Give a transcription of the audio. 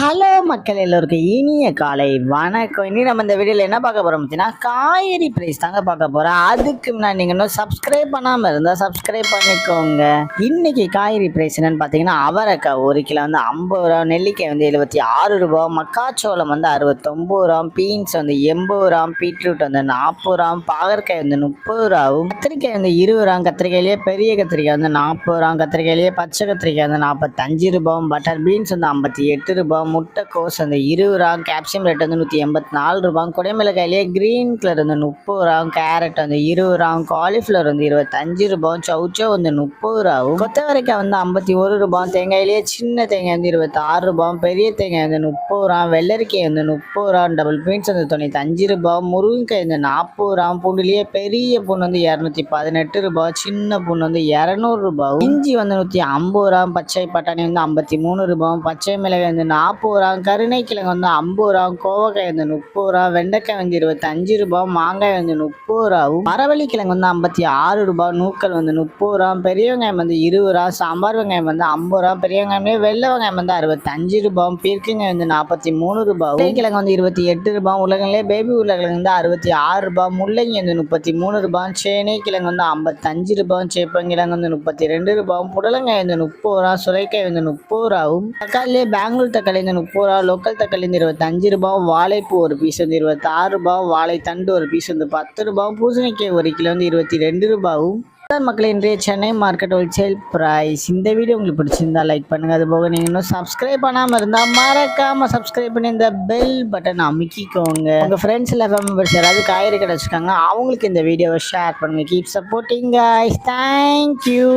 Hello மக்கள் எல்லோருக்கும் இனிய காலை வணக்கம். இனி நம்ம இந்த வீடியோவில் என்ன பார்க்க போகிறோம் அப்படின்னா காய்கறி ப்ரைஸ் தாங்க பார்க்க போகிறோம். அதுக்கு முன்னாடி நீங்கள் இன்னும் சப்ஸ்கிரைப் பண்ணாமல் இருந்தால் சப்ஸ்கிரைப் பண்ணிக்கோங்க. இன்னைக்கு காய்கறி ப்ரைஸ் என்னன்னு பார்த்தீங்கன்னா அவரைக்காய் 1 கிலோ வந்து 50 ரூபா, நெல்லிக்காய் வந்து 76 ரூபா, மக்காச்சோளம் வந்து 69 ரூபா, பீன்ஸ் வந்து 80 ரூபா, பீட்ரூட் வந்து 40 ரூபா, பாகற்காய் வந்து 30 ரூபாவும், கத்திரிக்காய் வந்து 20 ரூபா, கத்திரிக்காயிலேயே பெரிய கத்திரிக்காய் வந்து 40 ரூபா, கத்திரிக்காயிலேயே பச்சை கத்திரிக்காய் வந்து 45 ரூபாவும், பட்டர் பீன்ஸ் வந்து 58 ரூபா, முட்டைக்கோஸ் வந்து 20 ரூபா, கேப்சியம் ரேட் வந்து 184 ரூபா, குடைமிளகாயிலேயே கிரீன் கலர் வந்து 30 ரூபா, கேரட் வந்து 20 ரூபா, காலிஃப்ளவர் வந்து 25 ரூபா, சவுச்சோ வந்து 30 ரூபாவும், கொத்தவரைக்காய் வந்து 51 ரூபா, தேங்காயிலேயே சின்ன தேங்காய் வந்து 26 ரூபா, பெரிய தேங்காய் வந்து 30 ரூபா, வெள்ளரிக்காய் வந்து 30 ரூபா, டபுள் பீன்ஸ் வந்து 95 ரூபா, முருங்கைக்காய் வந்து 40 ரூபா, பூண்டுலேயே பெரிய பூண்டு வந்து 218 ரூபா, சின்ன பூண்டு வந்து 200 ரூபா, இஞ்சி வந்து 150 ரூபா, பச்சை பட்டாணி வந்து 53 ரூபா, பச்சை மிளகாய் வந்து 40 ரூபா, கருணைக்கிழங்கு வந்து 50 ரூபா, கோவக்காய் வந்து 30 ரூபா, வெண்டைக்காய் வந்து 25 ரூபா, மாங்காய் வந்து 30 ரூபாவும், மரவள்ளி கிழங்கு வந்து 56 ரூபா, நூக்கல் வந்து 30 ரூபா, பெரிய வெங்காயம் வந்து 20 ரூபா, சாம்பார் வெங்காயம் வந்து 50 ரூபா, பெரிய வெங்காயமே வெள்ளை வெங்காயம் வந்து 65 ரூபா, பீர்க்கங்காய் வந்து 43 ரூபா, கிழங்கு வந்து 28 ரூபா, உலகிலே பேபி உருளைக்கிழங்கு வந்து 66 ரூபா, முள்ளங்கி வந்து 33 ரூபா, சேனை கிழங்கு வந்து 55 ரூபா, சேப்பங்கிழங்கு வந்து 32 ரூபா, புடலங்காய் வந்து 30 ரூபா, சுரைக்காய் வந்து 30 ரூபாவும், தக்காளியே பெங்களூர் தக்காளி வந்து 30 ரூபா, லோக்கல் தக்காளி வந்து 25 ரூபா, வாழைப்பூ ஒரு பீஸ் வந்து 26 ரூபா, வாழைத்தண்டு ஒரு பீஸ் வந்து 10 ரூபா, பூசணிக்காய் 1 கிலோ வந்து 22 ரூபாவும். மக்கள் இன்றைய சென்னை மார்க்கெட் ஹோல்சேல் பிரைஸ். இந்த வீடியோ உங்களுக்கு பிடிச்சிருந்தா லைக் பண்ணுங்க. அது போக நீங்க இன்னும் சப்ஸ்கிரைப் பண்ணாம இருந்தா மறக்காம சப்ஸ்கிரைப் பண்ணி இந்த பெல் பட்டன் அமுக்கிக்கோங்க. உங்க ஃப்ரெண்ட்ஸ் இல்ல ஃபேமிலி மெம்பர்ஸ் யாராவது காய்கறி கடை வச்சிருக்காங்க அவங்களுக்கு இந்த வீடியோவை ஷேர் பண்ணுங்க. Keep supporting guys. தேங்க்யூ.